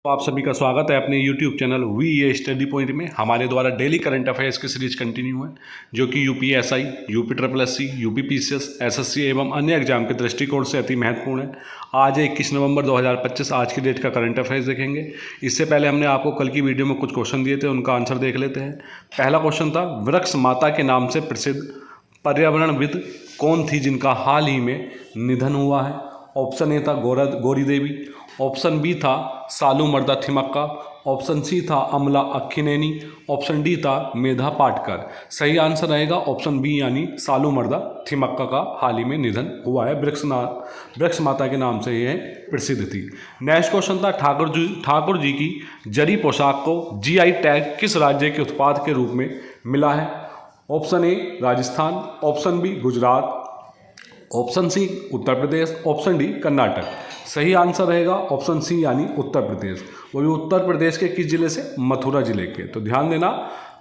तो आप सभी का स्वागत है अपने YouTube channel we study point में। हमारे द्वारा डेली करंट अफेयर्स की सीरीज कंटिन्यू है, जो कि यूपीएसआई, यूपी यूपीपीसीएस, एसएससी एवं अन्य एग्जाम के दृष्टिकोण से अति महत्वपूर्ण है। आज 21 नवंबर 2025 आज की डेट का करंट अफेयर्स देखेंगे। इससे पहले हमने आपको कल की वीडियो में कुछ क्वेश्चन दिए थे, उनका आंसर देख लेते हैं। पहला क्वेश्चन था, वृक्ष माता के नाम से प्रसिद्ध पर्यावरणविद कौन थी जिनका हाल ही में निधन हुआ है? ऑप्शन ए था गौरी देवी, ऑप्शन बी था सालूमर्दा थिमक्का, ऑप्शन सी था अमला अक्खिनेनी, ऑप्शन डी था मेधा पाटकर। सही आंसर रहेगा ऑप्शन बी यानी सालूमर्दा थिमक्का का हाल ही में निधन हुआ है। वृक्ष माता के नाम से यह प्रसिद्ध थी। नेक्स्ट क्वेश्चन था, ठाकुर जी की जरी पोशाक को जीआई टैग किस राज्य के उत्पाद के रूप में मिला है? Option A Rajasthan, option B Gujarat, option C Uttar Pradesh, option D Karnataka. सही आंसर रहेगा ऑप्शन सी यानी उत्तर प्रदेश। वो भी उत्तर प्रदेश के किस जिले से? मथुरा जिले के। तो ध्यान देना,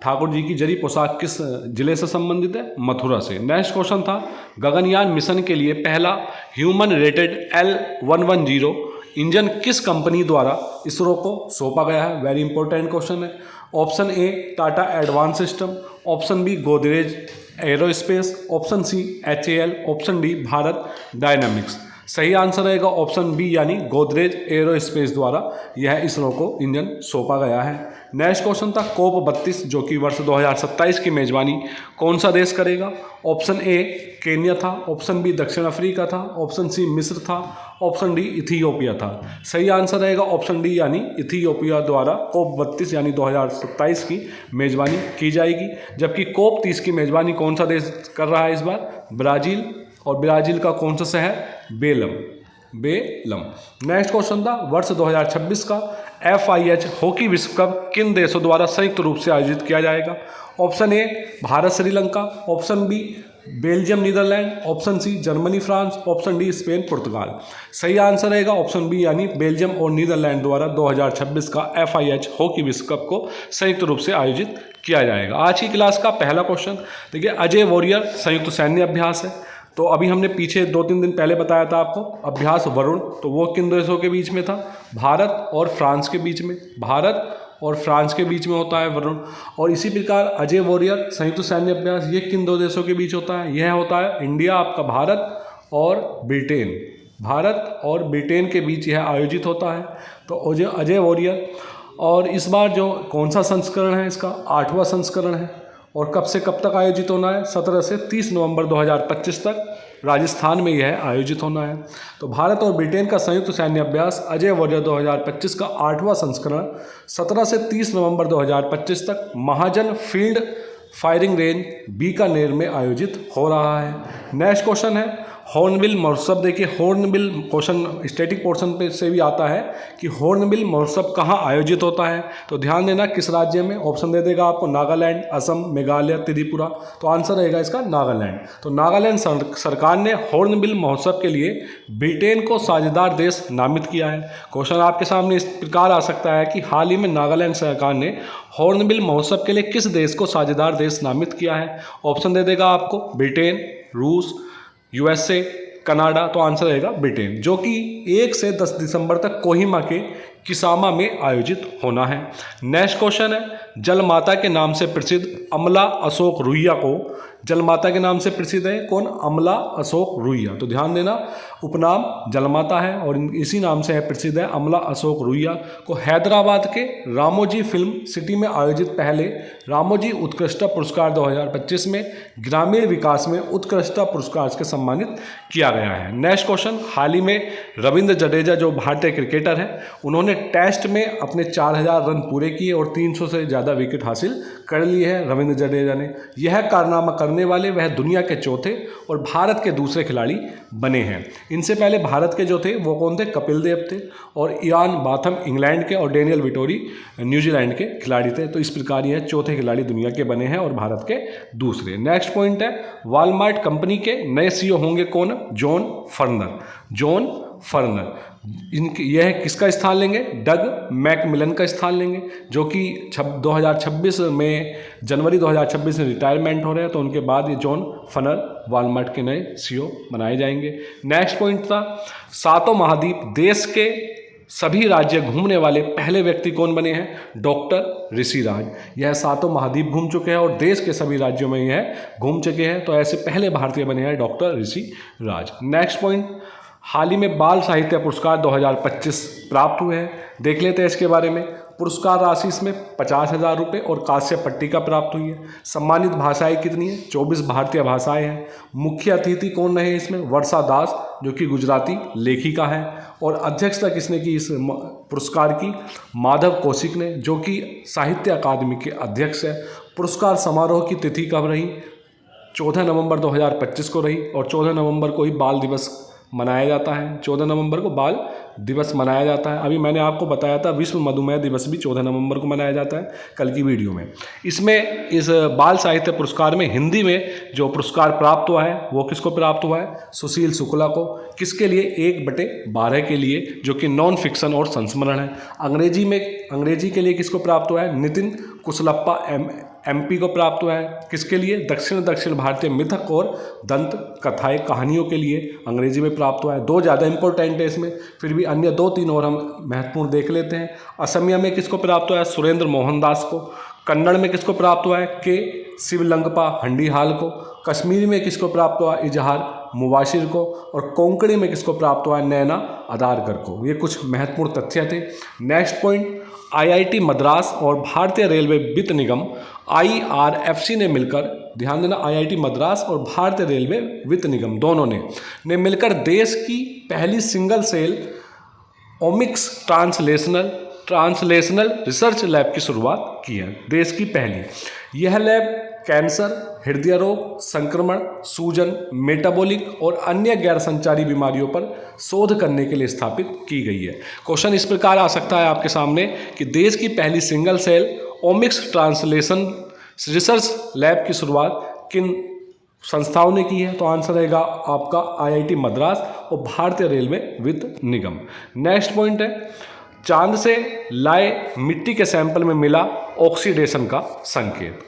ठाकुर जी की जरी पोशाक किस जिले से संबंधित है? मथुरा से। नेक्स्ट क्वेश्चन था, गगनयान मिशन के लिए पहला ह्यूमन रेटेड L110 इंजन किस कंपनी द्वारा इसरो को सौंपा गया है? वेरी इंपॉर्टेंट क्वेश्चन है। Option A Tata advance system, option B Godrej aerospace, option C HAL, option D Bharat dynamics. सही आंसर रहेगा ऑप्शन बी यानी गोदरेज एरोस्पेस द्वारा यह इसरो को इंजन सौंपा गया है। नेक्स्ट क्वेश्चन था, COP 32 जो कि वर्ष 2027 की मेजबानी कौन सा देश करेगा? ऑप्शन ए केन्या था, ऑप्शन बी दक्षिण अफ्रीका था, ऑप्शन सी मिस्र था, ऑप्शन डी इथियोपिया था। सही आंसर रहेगा ऑप्शन डी यानी इथियोपिया द्वारा COP 32 यानी 2027 की मेजबानी की जाएगी। जबकि COP 30 की मेजबानी कौन सा देश कर रहा है इस बार? ब्राज़ील। और ब्राज़ील का कौन सा शहर? बेलम। नेक्स्ट क्वेश्चन था, वर्ष 2026 का FIH हॉकी विश्व कप किन देशों द्वारा संयुक्त रूप से आयोजित किया जाएगा? Option A Bharat Sri Lanka, option B Belgium Netherland, option C Germany France, option D Spain पुर्तगाल। सही आंसर रहेगा ऑप्शन बी यानी बेल्जियम और नीदरलैंड द्वारा 2026 का FIH हॉकी विश्व कप को संयुक्त रूप से आयोजित किया जाएगा। आज की क्लास का पहला क्वेश्चन देखिए, अजय वॉरियर संयुक्त सैन्य अभ्यास है। तो अभी हमने पीछे 2-3 दिन पहले बताया था आपको अभ्यास वरुण, तो वो किन देशों के बीच में था? भारत और फ्रांस के बीच में। भारत और फ्रांस के बीच में होता है वरुण। और इसी प्रकार अजय वॉरियर संयुक्त सैन्य अभ्यास ये किन दो देशों के बीच होता है? यह होता है इंडिया, आपका भारत और ब्रिटेन। भारत और ब्रिटेन के बीच यह आयोजित होता है। तो अजय वॉरियर, और इस बार जो कौन सा संस्करण है इसका? 8वां संस्करण है। और कब से कब तक आयोजित होना है? 17 से 30 नवंबर 2025 तक राजस्थान में यह आयोजित होना है। तो भारत और ब्रिटेन का संयुक्त सैन्य अभ्यास अजय वॉरियर 2025 का 8वां संस्करण 17 से 30 नवंबर 2025 तक महाजन फील्ड फायरिंग रेंज बीकानेर में आयोजित हो रहा है। नेक्स्ट क्वेश्चन है, हॉर्नबिल महोत्सव। देखिए, हॉर्नबिल क्वेश्चन स्टैटिक पोर्शन पे से भी आता है कि हॉर्नबिल महोत्सव कहाँ आयोजित होता है? तो ध्यान देना किस राज्य में। ऑप्शन दे देगा आपको नागालैंड, असम, मेघालय, त्रिपुरा। तो आंसर रहेगा इसका नागालैंड। तो नागालैंड सरकार ने हॉर्नबिल महोत्सव के लिए ब्रिटेन को साझेदार देश नामित किया है। क्वेश्चन आपके सामने इस प्रकार आ सकता है कि हाल ही में नागालैंड सरकार ने हॉर्नबिल महोत्सव के लिए किस देश को साझेदार देश नामित किया है? ऑप्शन दे देगा आपको ब्रिटेन, रूस, USA, कनाडा। तो आंसर रहेगा ब्रिटेन, जो कि 1 से 10 दिसंबर तक कोहिमा के किसामा में आयोजित होना है। नेक्स्ट क्वेश्चन है, जलमाता के नाम से प्रसिद्ध अमला अशोक रुइया को, जलमाता के नाम से प्रसिद्ध है कौन? अमला अशोक रुइया। तो ध्यान देना, उपनाम जलमाता है और इसी नाम से है प्रसिद्ध है अमला अशोक रुइया को हैदराबाद के रामोजी फिल्म सिटी में आयोजित पहले रामोजी उत्कृष्टता पुरस्कार 2025 में ग्रामीण विकास में उत्कृष्टता पुरस्कार से सम्मानित किया गया है। नेक्स्ट क्वेश्चन, हाल ही में रविंद्र जडेजा जो भारतीय क्रिकेटर है, उन्होंने टेस्ट में अपने 4000 रन पूरे किए और 300 से ज़्यादा विकेट हासिल कर लिए हैं रविंद्र जडेजा ने। यह कारनामा करने वाले वह दुनिया के चौथे और भारत के दूसरे खिलाड़ी बने हैं। इनसे पहले भारत के जो थे वो कौन थे? कपिल देव थे, और इयान बाथम इंग्लैंड के और डेनियल विटोरी न्यूजीलैंड के खिलाड़ी थे। तो इस प्रकार यह चौथे खिलाड़ी दुनिया के बने हैं और भारत के दूसरे। नेक्स्ट पॉइंट है, वॉलमार्ट कंपनी के नए CEO होंगे कौन? जॉन फर्नर। यह किसका स्थान लेंगे? डग मैकमिलन का स्थान लेंगे, जो कि 2026 में जनवरी 2026 में रिटायरमेंट हो रहे हैं। तो उनके बाद ये जॉन फर्नर वॉलमार्ट के नए CEO बनाए जाएंगे। नेक्स्ट पॉइंट था, सातों महाद्वीप देश के सभी राज्य घूमने वाले पहले व्यक्ति कौन बने हैं? डॉक्टर ऋषिराज। यह 7 महाद्वीप घूम चुके हैं और देश के सभी राज्यों में यह घूम चुके हैं, तो ऐसे पहले भारतीय बने हैं डॉक्टर ऋषिराज। नेक्स्ट पॉइंट, हाल ही में बाल साहित्य पुरस्कार 2025 प्राप्त हुए हैं, देख लेते हैं इसके बारे में। पुरस्कार राशि इसमें 50,000 रुपये और कांस्य पट्टिका प्राप्त हुई है। सम्मानित भाषाएं कितनी है? 24 भारतीय भाषाएं हैं। मुख्य अतिथि कौन रहे इसमें? वर्षा दास, जो कि गुजराती लेखिका है। और अध्यक्षता किसने की इस पुरस्कार की? माधव कौशिक ने, जो कि साहित्य अकादमी के अध्यक्ष है। पुरस्कार समारोह की तिथि कब रही? 14 नवंबर 2025 को रही, और 14 नवंबर को ही बाल दिवस मनाया जाता है। 14 नवंबर को बाल दिवस मनाया जाता है। अभी मैंने आपको बताया था विश्व मधुमेह दिवस भी 14 नवंबर को मनाया जाता है, कल की वीडियो में। इसमें इस बाल साहित्य पुरस्कार में हिंदी में जो पुरस्कार प्राप्त हुआ है वो किसको प्राप्त हुआ है? सुशील शुक्ला को। किसके लिए? 1/12 के लिए, जो कि नॉन फिक्शन और संस्मरण है। अंग्रेजी के लिए किसको प्राप्त हुआ है? नितिन कुशलप्पा MP को प्राप्त हुआ है। किसके लिए? दक्षिण भारतीय मिथक और दंत कथाएं कहानियों के लिए अंग्रेजी में प्राप्त हुआ है। 2 ज़्यादा इंपॉर्टेंट है इसमें, फिर भी अन्य 2-3 और हम महत्वपूर्ण देख लेते हैं। असमिया में किसको प्राप्त हुआ है? सुरेंद्र मोहन दास को। कन्नड़ में किसको प्राप्त हुआ है? के शिवलंगपा हंडीहाल को। कश्मीरी में किसको प्राप्त हुआ? इजहार मुबाशिर को। और कोंकणी में किसको प्राप्त हुआ है? नैना अदारकर को। ये कुछ महत्वपूर्ण तथ्य थे। नेक्स्ट पॉइंट, IIT मद्रास और भारतीय रेलवे वित्त निगम IRFC ने मिलकर, ध्यान देना, IIT मद्रास और भारतीय रेलवे वित्त निगम दोनों ने मिलकर देश की पहली single cell omics translational research lab की शुरुआत की है। देश की पहली यह लैब कैंसर, हृदय रोग, संक्रमण, सूजन, मेटाबॉलिक और अन्य गैर संचारी बीमारियों पर शोध करने के लिए स्थापित की गई है। क्वेश्चन इस प्रकार आ सकता है आपके सामने कि देश की पहली single cell omics translation research lab की शुरुआत किन संस्थाओं ने की है? तो आंसर रहेगा आपका IIT मद्रास और भारतीय रेलवे वित्त निगम। नेक्स्ट पॉइंट है, चांद से लाए मिट्टी के सैंपल में मिला ऑक्सीडेशन का संकेत।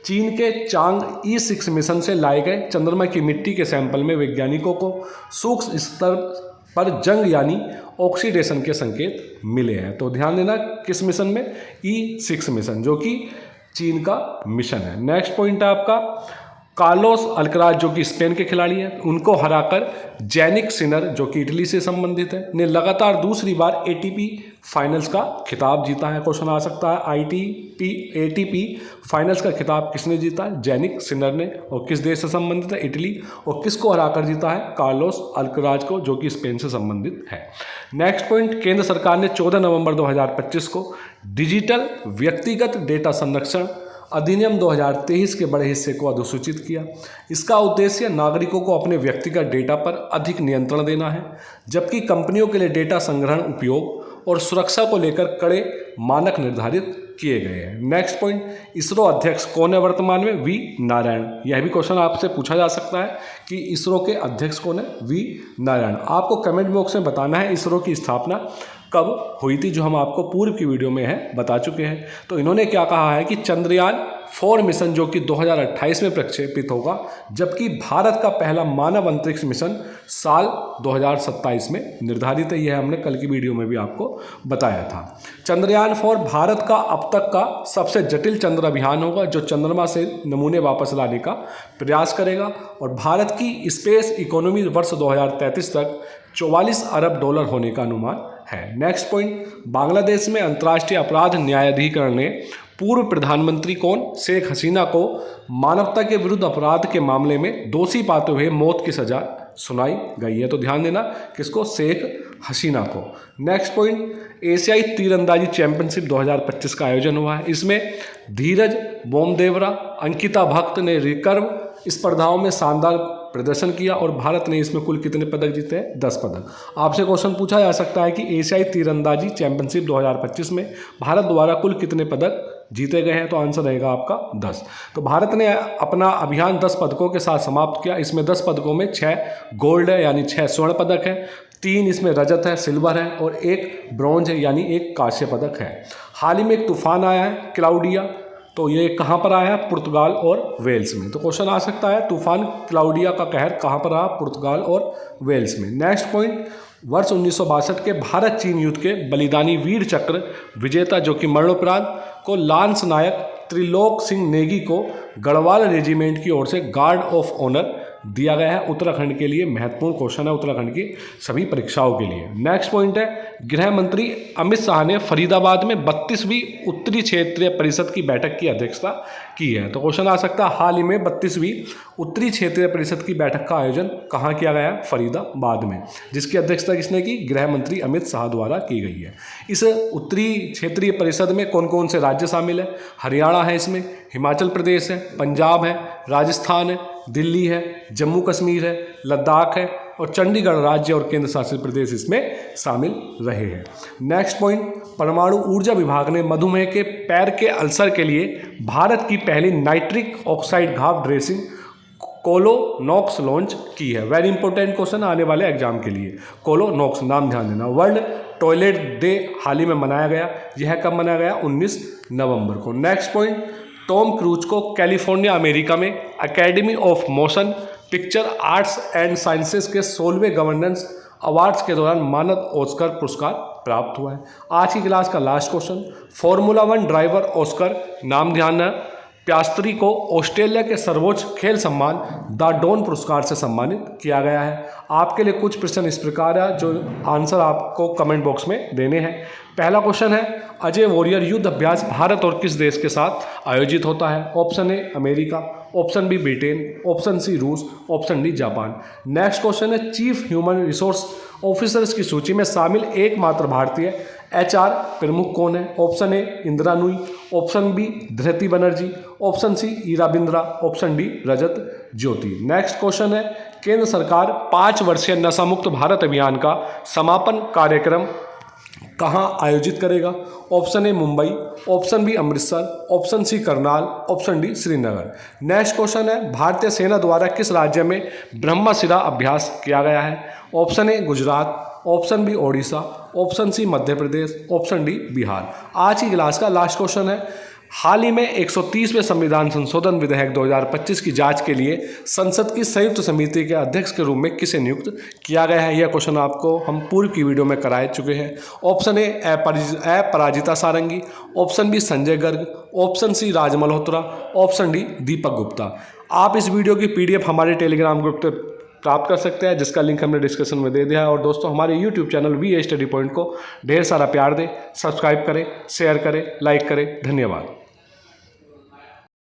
चीन के चांग E6 मिशन से लाए गए चंद्रमा की मिट्टी के सैंपल में वैज्ञानिकों को सूक्ष्म स्तर पर जंग यानी ऑक्सीडेशन के संकेत मिले हैं। तो ध्यान देना, किस मिशन में? E6 मिशन, जो कि चीन का मिशन है। नेक्स्ट पॉइंट है आपका, कार्लोस अल्कराज, जो कि स्पेन के खिलाड़ी हैं, उनको हराकर जैनिक सिनर, जो कि इटली से संबंधित है, ने लगातार दूसरी बार ATP फाइनल्स का खिताब जीता है। क्वेश्चन आ सकता है ATP फाइनल्स का खिताब किसने जीता है? जैनिक सिनर ने। और किस देश से संबंधित है? इटली। और किसको हराकर जीता है? कार्लोस अल्कराज को, जो कि स्पेन से संबंधित है। नेक्स्ट पॉइंट, केंद्र सरकार ने 14 नवंबर 2025 को डिजिटल व्यक्तिगत डेटा संरक्षण अधिनियम 2023 के बड़े हिस्से को अधिसूचित किया। इसका उद्देश्य नागरिकों को अपने व्यक्तिगत डेटा पर अधिक नियंत्रण देना है, जबकि कंपनियों के लिए डेटा संग्रहण, उपयोग और सुरक्षा को लेकर कड़े मानक निर्धारित किए गए हैं। नेक्स्ट पॉइंट, इसरो अध्यक्ष कौन है वर्तमान में? V नारायण। यह भी क्वेश्चन आपसे पूछा जा सकता है कि इसरो के अध्यक्ष कौन है? V नारायण। आपको कमेंट बॉक्स में बताना है इसरो की स्थापना कब हुई थी, जो हम आपको पूर्व की वीडियो में है बता चुके हैं। तो इन्होंने क्या कहा है कि चंद्रयान 4 मिशन, जो कि 2028 में प्रक्षेपित होगा, जबकि भारत का पहला मानव अंतरिक्ष मिशन साल 2027 में निर्धारित है। यह हमने कल की वीडियो में भी आपको बताया था। चंद्रयान 4 भारत का अब तक का सबसे जटिल चंद्र अभियान होगा, जो चंद्रमा से नमूने वापस लाने का प्रयास करेगा। और भारत की स्पेस इकोनॉमी वर्ष 2033 तक $44 अरब होने का अनुमान है। नेक्स्ट पॉइंट, बांग्लादेश में अंतर्राष्ट्रीय अपराध न्यायाधिकरण ने पूर्व प्रधानमंत्री कौन? शेख हसीना को मानवता के विरुद्ध अपराध के मामले में दोषी पाते हुए मौत की सजा सुनाई गई है। तो ध्यान देना, किसको? शेख हसीना को। नेक्स्ट पॉइंट, एशियाई तीरंदाजी चैंपियनशिप 2025 का आयोजन हुआ है। इसमें धीरज बोमदेवरा, अंकिता भक्त ने रिकर्व स्पर्धाओं में शानदार प्रदर्शन किया और भारत ने इसमें कुल कितने पदक जीते हैं? 10 पदक। आपसे क्वेश्चन पूछा जा सकता है कि एशियाई तीरंदाजी चैंपियनशिप 2025 में भारत द्वारा कुल कितने पदक जीते गए हैं? तो आंसर रहेगा आपका 10। तो भारत ने अपना अभियान 10 पदकों के साथ समाप्त किया। इसमें 10 पदकों में 6 गोल्ड है, यानी 6 स्वर्ण पदक है, 3 इसमें रजत है, सिल्वर है, और 1 ब्रॉन्ज है, यानी 1 कांस्य पदक है। हाल ही में एक तूफान आया है क्लाउडिया, तो ये कहाँ पर आया है? पुर्तगाल और वेल्स में। तो क्वेश्चन आ सकता है, तूफान क्लाउडिया का कहर कहाँ पर रहा? पुर्तगाल और वेल्स में। नेक्स्ट पॉइंट, वर्ष 1962 के भारत चीन युद्ध के बलिदानी वीर चक्र विजेता जो कि मरणोपरांत को लांस नायक त्रिलोक सिंह नेगी को गढ़वाल रेजिमेंट की ओर से गार्ड ऑफ ऑनर दिया गया है। उत्तराखंड के लिए महत्वपूर्ण क्वेश्चन है, उत्तराखंड की सभी परीक्षाओं के लिए। नेक्स्ट पॉइंट है, गृह मंत्री अमित शाह ने फरीदाबाद में 32वीं उत्तरी क्षेत्रीय परिषद की बैठक की अध्यक्षता की है। तो क्वेश्चन आ सकता है, हाल ही में 32वीं उत्तरी क्षेत्रीय परिषद की बैठक का आयोजन कहाँ किया गया है? फरीदाबाद में, जिसकी अध्यक्षता किसने की? गृह मंत्री अमित शाह द्वारा की गई है। इस उत्तरी क्षेत्रीय परिषद में कौन कौन से राज्य शामिल है? हरियाणा है इसमें, हिमाचल प्रदेश है, पंजाब है, राजस्थान है, दिल्ली है, जम्मू कश्मीर है, लद्दाख है और चंडीगढ़ राज्य और केंद्र शासित प्रदेश इसमें शामिल रहे हैं। नेक्स्ट पॉइंट, परमाणु ऊर्जा विभाग ने मधुमेह के पैर के अल्सर के लिए भारत की पहली नाइट्रिक ऑक्साइड घाव ड्रेसिंग कोलोनॉक्स लॉन्च की है। वेरी इंपॉर्टेंट क्वेश्चन आने वाले एग्जाम के लिए। कोलोनॉक्स नाम ध्यान देना। वर्ल्ड टॉयलेट डे हाल ही में मनाया गया। यह कब मनाया गया? 19 नवंबर को। नेक्स्ट पॉइंट, टॉम क्रूज को कैलिफोर्निया अमेरिका में academy of motion picture arts and sciences के 16वें गवर्नेंस अवार्ड्स के दौरान मानद ऑस्कर पुरस्कार प्राप्त हुआ है। आज की क्लास का last question, formula 1 driver Oscar नाम ध्यान है प्यास्त्री को ऑस्ट्रेलिया के सर्वोच्च खेल सम्मान द डॉन पुरस्कार से सम्मानित किया गया है। आपके लिए कुछ प्रश्न इस प्रकार है जो आंसर आपको कमेंट बॉक्स में देने हैं। पहला क्वेश्चन है, अजय वॉरियर युद्ध अभ्यास भारत और किस देश के साथ आयोजित होता है? Option A America, option B Britain, option C रूस, option D Japan. Next question है, चीफ ह्यूमन रिसोर्स ऑफिसर्स की सूची में शामिल एकमात्र भारतीय HR प्रमुख कौन है? Option A Indira Nooyi, option B Dhriti Banerjee, option C Ira Bindra, option D Rajat Jyoti. Next question है, केंद्र सरकार 5 वर्षीय नशा मुक्त भारत अभियान का समापन कार्यक्रम कहाँ आयोजित करेगा? Option A Mumbai, option B Amritsar, option C Karnal, option D Srinagar. Next question है, भारतीय सेना द्वारा किस राज्य में ब्रह्मशिरा अभ्यास किया गया है? Option A Gujarat, option B Odisha, option C Madhya Pradesh, option D Bihar. आज की क्लास का लास्ट क्वेश्चन है, हाल ही में 130वें संविधान संशोधन विधेयक 2025 की जांच के लिए संसद की संयुक्त समिति के अध्यक्ष के रूप में किसे नियुक्त किया गया है? यह क्वेश्चन आपको हम पूर्व की वीडियो में कराए चुके हैं। Option A Aparajita Sarangi, option B Sanjay Garg, option C Raj Malhotra, option D Deepak Gupta. आप इस वीडियो की PDF हमारे टेलीग्राम ग्रुप पर प्राप्त कर सकते हैं, जिसका लिंक हमने डिस्क्रिप्शन में दे दिया है। और दोस्तों, हमारे YouTube channel VA study point को ढेर सारा प्यार दें, सब्सक्राइब करें, शेयर करें, लाइक करें। धन्यवाद।